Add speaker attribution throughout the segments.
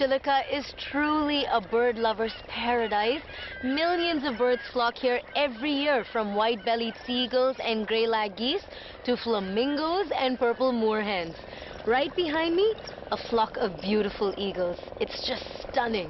Speaker 1: Chilika is truly a bird lover's paradise. Millions of birds flock here every year, from white-bellied seagulls and gray-lag geese to flamingos and purple moorhens. Right behind me, a flock of beautiful eagles. It's just stunning.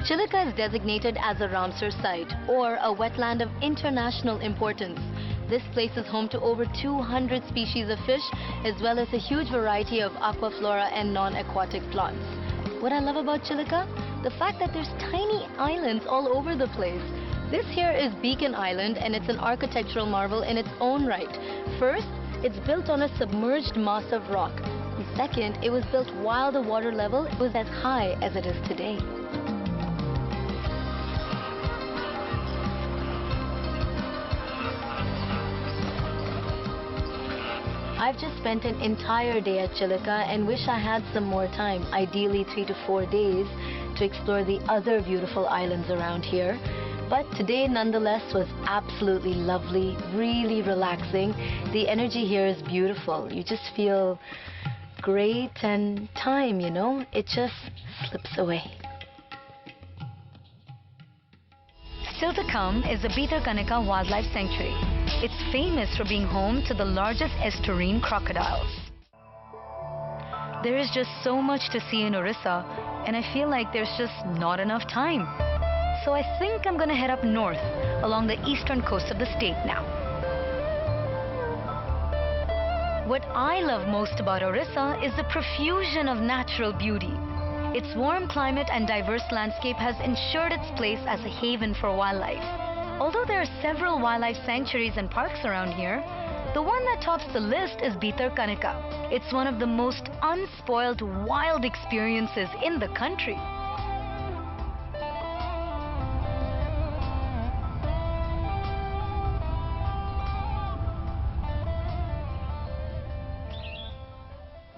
Speaker 1: Chilika is designated as a Ramsar site, or a wetland of international importance. This place is home to over 200 species of fish, as well as a huge variety of aquaflora and non-aquatic plants. What I love about Chilika? The fact that there's tiny islands all over the place. This here is Beacon Island, and it's an architectural marvel in its own right. First, it's built on a submerged mass of rock. And second, it was built while the water level was as high as it is today. I've just spent an entire day at Chilika and wish I had some more time, ideally 3 to 4 days, to explore the other beautiful islands around here. But today, nonetheless, was absolutely lovely, really relaxing. The energy here is beautiful. You just feel great, and time, it just slips away. Still to come is the Bhitarkanika Wildlife Sanctuary. It's famous for being home to the largest estuarine crocodiles. There is just so much to see in Orissa, and I feel like there's just not enough time. So I think I'm gonna head up north along the eastern coast of the state now. What I love most about Orissa is the profusion of natural beauty. Its warm climate and diverse landscape has ensured its place as a haven for wildlife. Although there are several wildlife sanctuaries and parks around here, the one that tops the list is Bhitarkanika. It's one of the most unspoiled wild experiences in the country.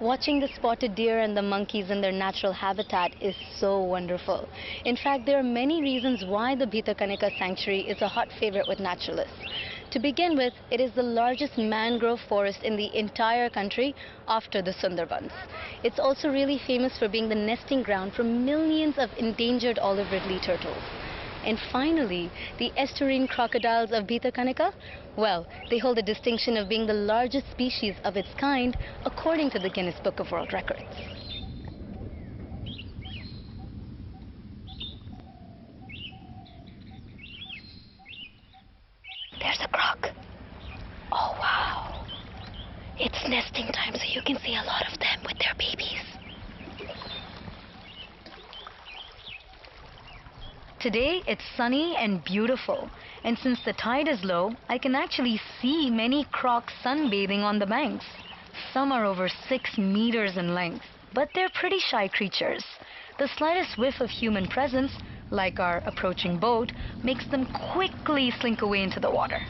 Speaker 1: Watching the spotted deer and the monkeys in their natural habitat is so wonderful. In fact, there are many reasons why the Bhitarkanika Sanctuary is a hot favorite with naturalists. To begin with, it is the largest mangrove forest in the entire country after the Sundarbans. It's also really famous for being the nesting ground for millions of endangered olive ridley turtles. And finally, the estuarine crocodiles of Bhitarkanika? Well, they hold the distinction of being the largest species of its kind, according to the Guinness Book of World Records. There's a croc. Oh, wow. It's nesting time, so you can see a lot of them with their babies. Today, it's sunny and beautiful, and since the tide is low, I can actually see many crocs sunbathing on the banks. Some are over 6 meters in length, but they're pretty shy creatures. The slightest whiff of human presence, like our approaching boat, makes them quickly slink away into the water.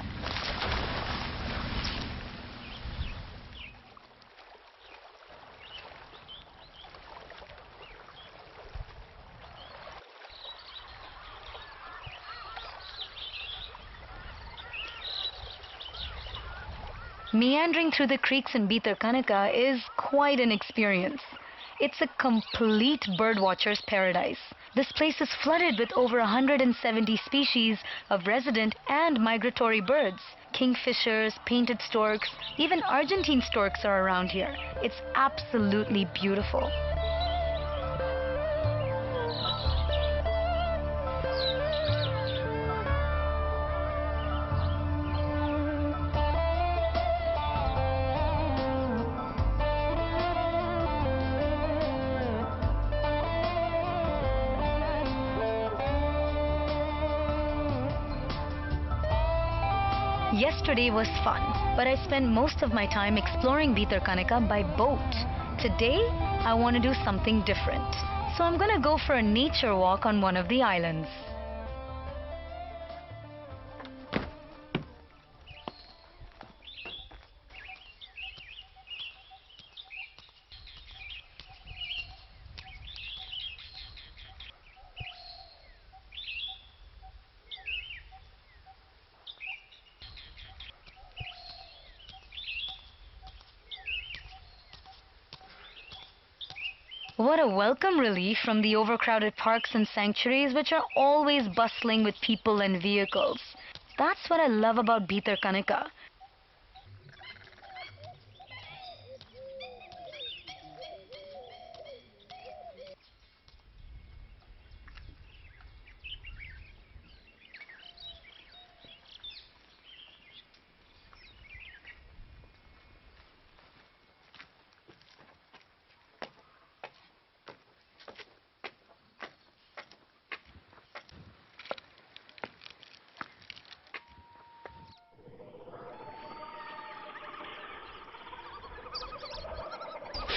Speaker 1: Meandering through the creeks in Bhitarkanika is quite an experience. It's a complete birdwatcher's paradise. This place is flooded with over 170 species of resident and migratory birds. Kingfishers, painted storks, even Argentine storks are around here. It's absolutely beautiful. Yesterday was fun, but I spent most of my time exploring Bhitarkanika by boat. Today, I want to do something different. So I'm going to go for a nature walk on one of the islands. What a welcome relief from the overcrowded parks and sanctuaries, which are always bustling with people and vehicles. That's what I love about Bhitarkanika.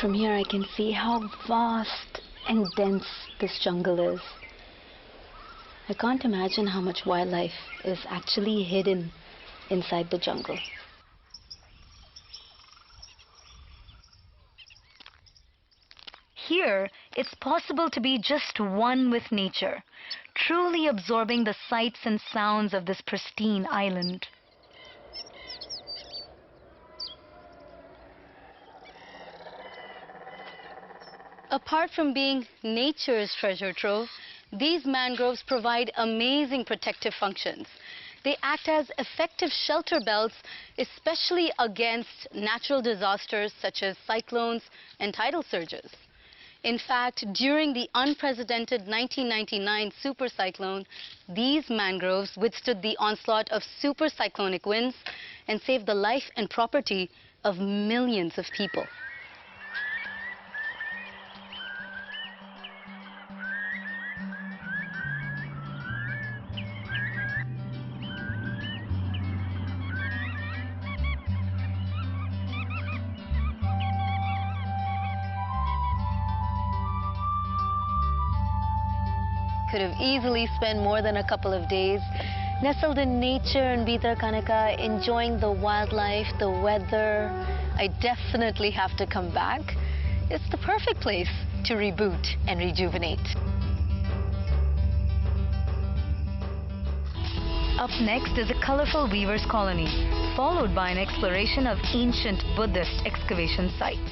Speaker 1: From here I can see how vast and dense this jungle is. I can't imagine how much wildlife is actually hidden inside the jungle. Here, it's possible to be just one with nature, truly absorbing the sights and sounds of this pristine island. Apart from being nature's treasure trove, these mangroves provide amazing protective functions. They act as effective shelter belts, especially against natural disasters such as cyclones and tidal surges. In fact, during the unprecedented 1999 supercyclone, these mangroves withstood the onslaught of supercyclonic winds and saved the life and property of millions of people. Could have easily spent more than a couple of days nestled in nature in Bhitarkanika, enjoying the wildlife, the weather. I definitely have to come back. It's the perfect place to reboot and rejuvenate. Up next is a colorful weavers' colony, followed by an exploration of ancient Buddhist excavation sites.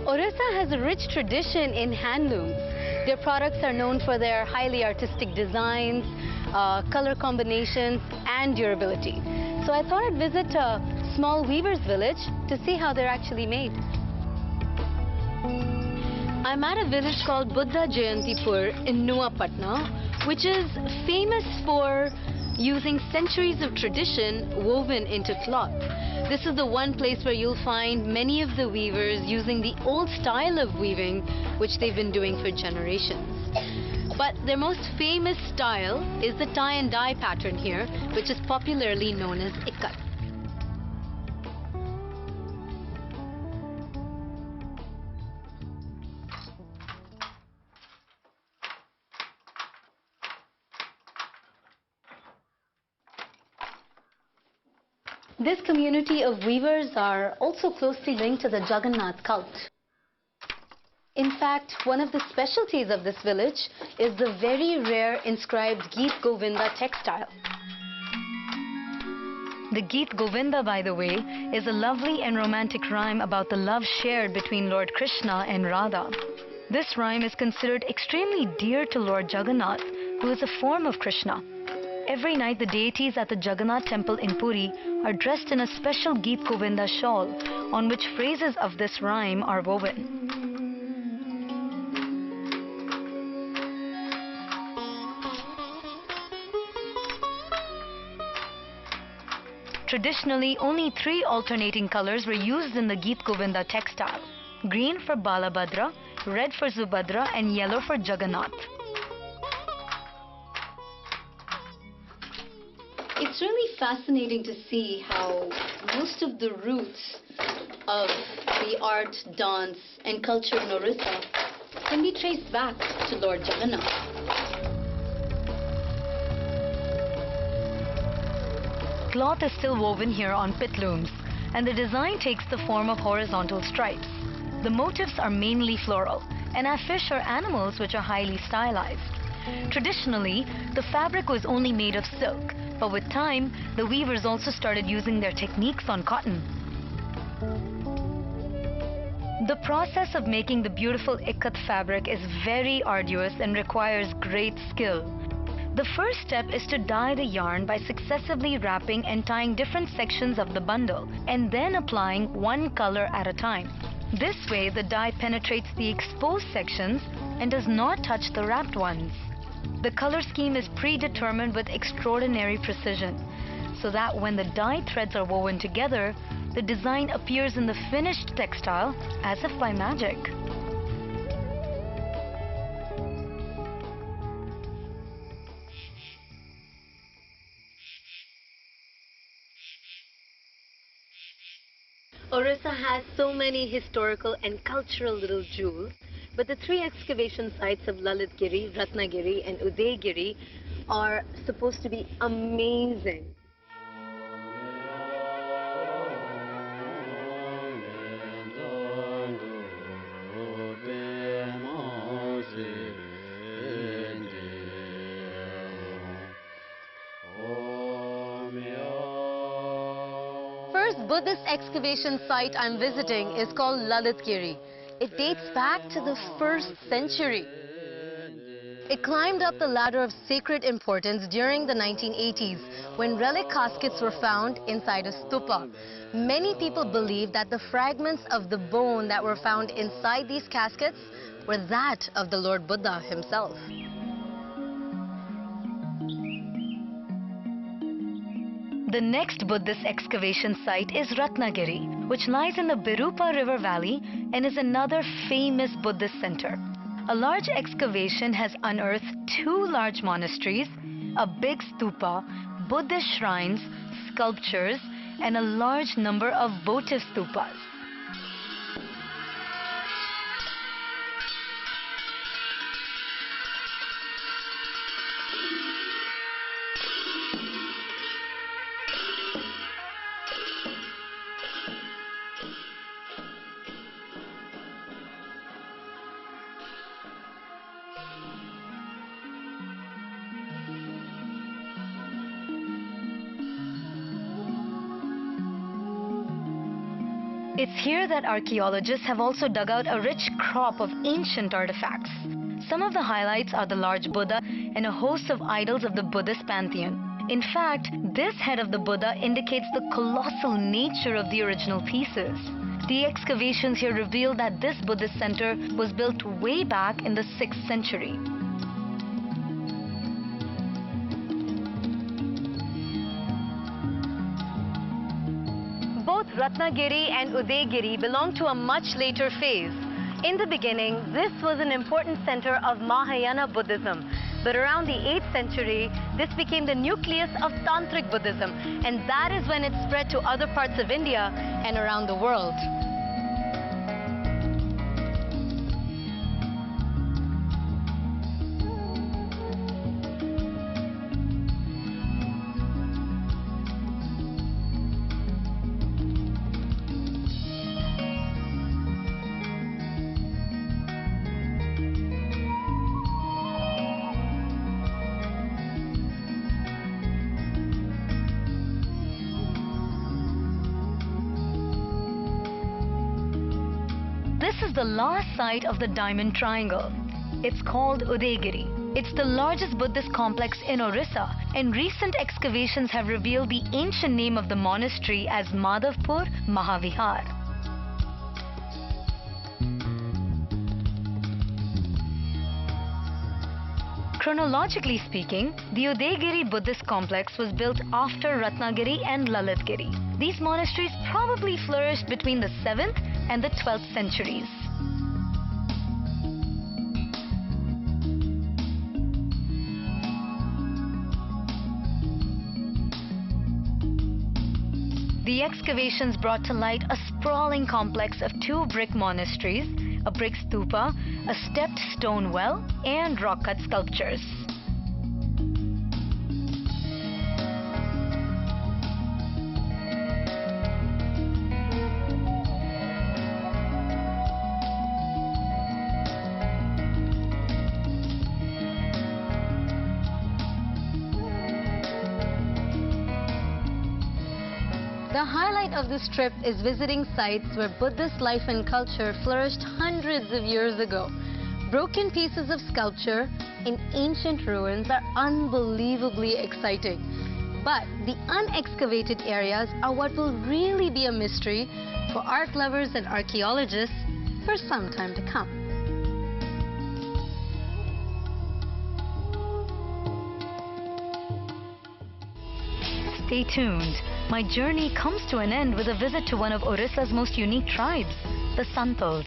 Speaker 1: Orissa has a rich tradition in handlooms. Their products are known for their highly artistic designs, color combinations, and durability. So I thought I'd visit a small weaver's village to see how they're actually made. I'm at a village called Buddha Jayantipur in Nuapatna, which is famous for using centuries of tradition woven into cloth. This is the one place where you'll find many of the weavers using the old style of weaving, which they've been doing for generations. But their most famous style is the tie and dye pattern here, which is popularly known as ikat. This community of weavers are also closely linked to the Jagannath cult. In fact, one of the specialties of this village is the very rare inscribed Geet Govinda textile. The Geet Govinda, by the way, is a lovely and romantic rhyme about the love shared between Lord Krishna and Radha. This rhyme is considered extremely dear to Lord Jagannath, who is a form of Krishna. Every night, the deities at the Jagannath temple in Puri are dressed in a special Geet Govinda shawl, on which phrases of this rhyme are woven. Traditionally, only 3 alternating colors were used in the Geet Govinda textile: green for Balabhadra, red for Subhadra, and yellow for Jagannath. It's really fascinating to see how most of the roots of the art, dance, and culture in Orissa can be traced back to Lord Jagannath. cloth is still woven here on pit looms, and the design takes the form of horizontal stripes. The motifs are mainly floral and have fish or animals which are highly stylized. Traditionally, the fabric was only made of silk, but with time, the weavers also started using their techniques on cotton. The process of making the beautiful ikat fabric is very arduous and requires great skill. The first step is to dye the yarn by successively wrapping and tying different sections of the bundle and then applying one color at a time. This way, the dye penetrates the exposed sections and does not touch the wrapped ones. The color scheme is predetermined with extraordinary precision, so that when the dyed threads are woven together, the design appears in the finished textile as if by magic. Orissa has so many historical and cultural little jewels, but the three excavation sites of Lalitgiri, Ratnagiri and Udaygiri are supposed to be amazing. First Buddhist excavation site I'm visiting is called Lalitgiri. It dates back to the 1st century. It climbed up the ladder of sacred importance during the 1980s when relic caskets were found inside a stupa. Many people believe that the fragments of the bone that were found inside these caskets were that of the Lord Buddha himself. The next Buddhist excavation site is Ratnagiri, which lies in the Birupa River Valley and is another famous Buddhist center. A large excavation has unearthed 2 large monasteries, a big stupa, Buddhist shrines, sculptures, and a large number of votive stupas. It's here that archaeologists have also dug out a rich crop of ancient artifacts. Some of the highlights are the large Buddha and a host of idols of the Buddhist pantheon. In fact, this head of the Buddha indicates the colossal nature of the original pieces. The excavations here reveal that this Buddhist center was built way back in the 6th century. Both Ratnagiri and Udaygiri belong to a much later phase. In the beginning, this was an important center of Mahayana Buddhism. But around the 8th century, this became the nucleus of Tantric Buddhism. And that is when it spread to other parts of India and around the world. This is the last site of the Diamond Triangle. It's called Udaygiri. It's the largest Buddhist complex in Orissa, and recent excavations have revealed the ancient name of the monastery as Madhavpur Mahavihar. Chronologically speaking, the Udaygiri Buddhist complex was built after Ratnagiri and Lalitgiri. These monasteries probably flourished between the 7th and the 12th centuries. The excavations brought to light a sprawling complex of 2 brick monasteries, a brick stupa, a stepped stone well, and rock-cut sculptures. The highlight of this trip is visiting sites where Buddhist life and culture flourished hundreds of years ago. Broken pieces of sculpture in ancient ruins are unbelievably exciting. But the unexcavated areas are what will really be a mystery for art lovers and archaeologists for some time to come. Stay tuned. My journey comes to an end with a visit to one of Orissa's most unique tribes, the Santals.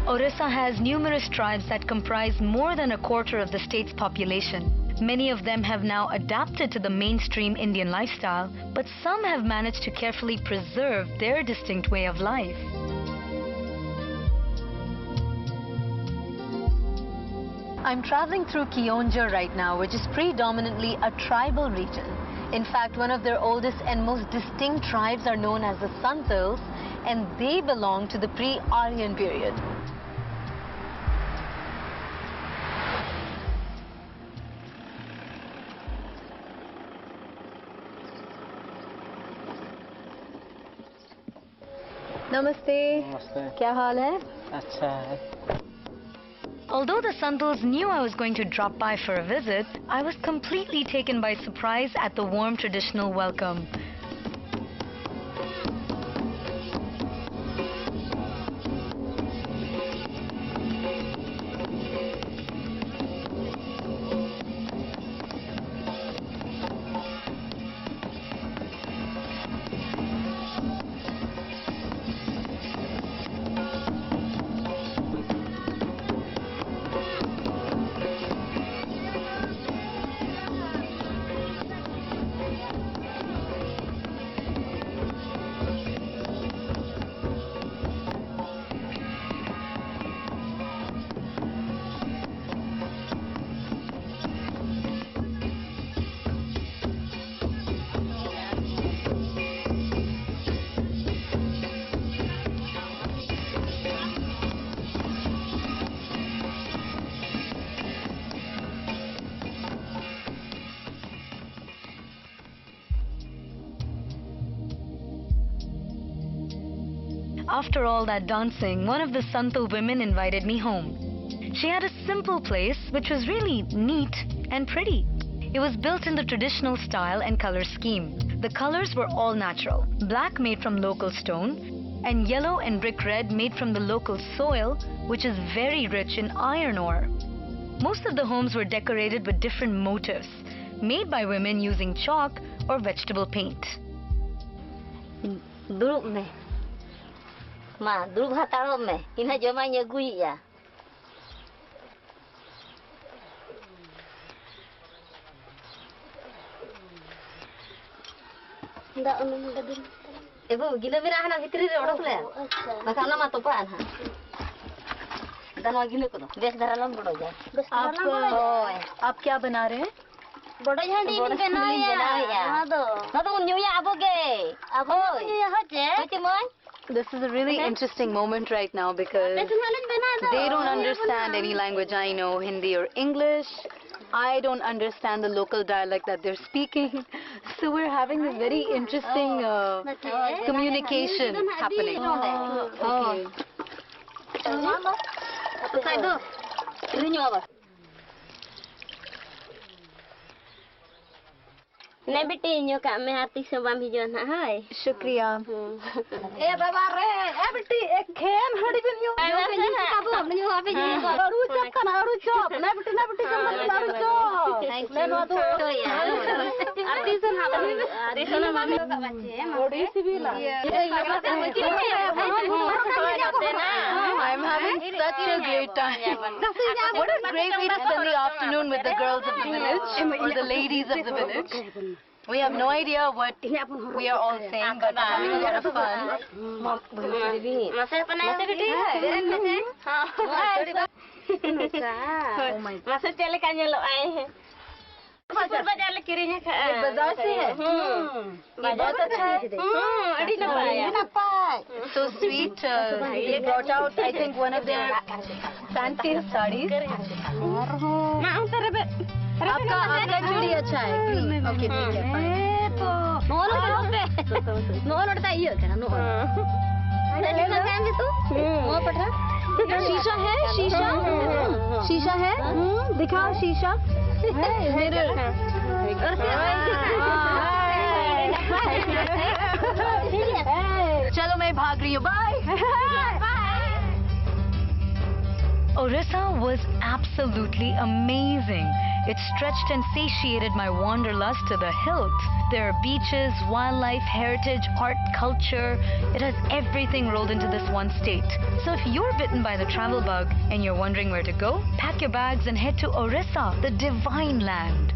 Speaker 1: Orissa has numerous tribes that comprise more than a quarter of the state's population. Many of them have now adapted to the mainstream Indian lifestyle, but some have managed to carefully preserve their distinct way of life. I'm traveling through Kionja right now, which is predominantly a tribal region. In fact, one of their oldest and most distinct tribes are known as the Santals, and they belong to the pre-Aryan period. Namaste.
Speaker 2: Namaste.
Speaker 1: Kya haal hai?
Speaker 2: अच्छा है.
Speaker 1: Although the Santals knew I was going to drop by for a visit, I was completely taken by surprise at the warm traditional welcome. After all that dancing, one of the Santal women invited me home. She had a simple place which was really neat and pretty. It was built in the traditional style and color scheme. The colors were all natural, black made from local stone, and yellow and brick red made from the local soil, which is very rich in iron ore. Most of the homes were decorated with different motifs, made by women using chalk or vegetable paint.
Speaker 3: Ma, dulu hataro me, ina joma nyagui ya. Ndak ono ngadin. Ibu, gila mira hana fitri re odak le. Maka na ma topaan ha. Dan wa gila ko do. Bes daralam bodo ja.
Speaker 1: आप क्या बना रहे हैं?
Speaker 3: Bodo handi bin benaya. Ha do. Na do nyu ya aboge. Abo. Ya hoche. Hoche moy.
Speaker 1: This is a really interesting moment right now because they don't understand any language I know, Hindi or English. I don't understand the local dialect that they're speaking. So we're having a very interesting communication happening. Okay.
Speaker 3: Ne beti nyo ka me arti se bam hijo na hai.
Speaker 1: Shukriya.
Speaker 3: E baba re, e beti ek khem hadi bin nyo. Ai wa se ka bu nyo ape ji. Aru chop kana aru chop. Ne beti jam aru chop. Le no to ya. Arti se ha ba. Arti se na mami ka bache. Odisha bhi la.
Speaker 1: I'm having such a great time. What a great way to spend the afternoon with the girls of the village or the ladies of the village. We have no idea what we are all saying, but we're having a lot of fun.
Speaker 3: किरिया का बाजार से है ये बहुत अच्छा है अड़ी नपाय so sweet they brought out I think one of their fanciest sarees आपका चूड़ी अच्छा है ग्रीन ओके ठीक है नो लड़ता ये क्या नो शीशा है शीशा है दिखाओ शीशा मिरर चलो मैं भाग रही हूँ bye
Speaker 1: Orissa was absolutely amazing. It stretched and satiated my wanderlust to the hilt. There are beaches, wildlife, heritage, art, culture. It has everything rolled into this one state. So if you're bitten by the travel bug and you're wondering where to go, pack your bags and head to Orissa, the divine land.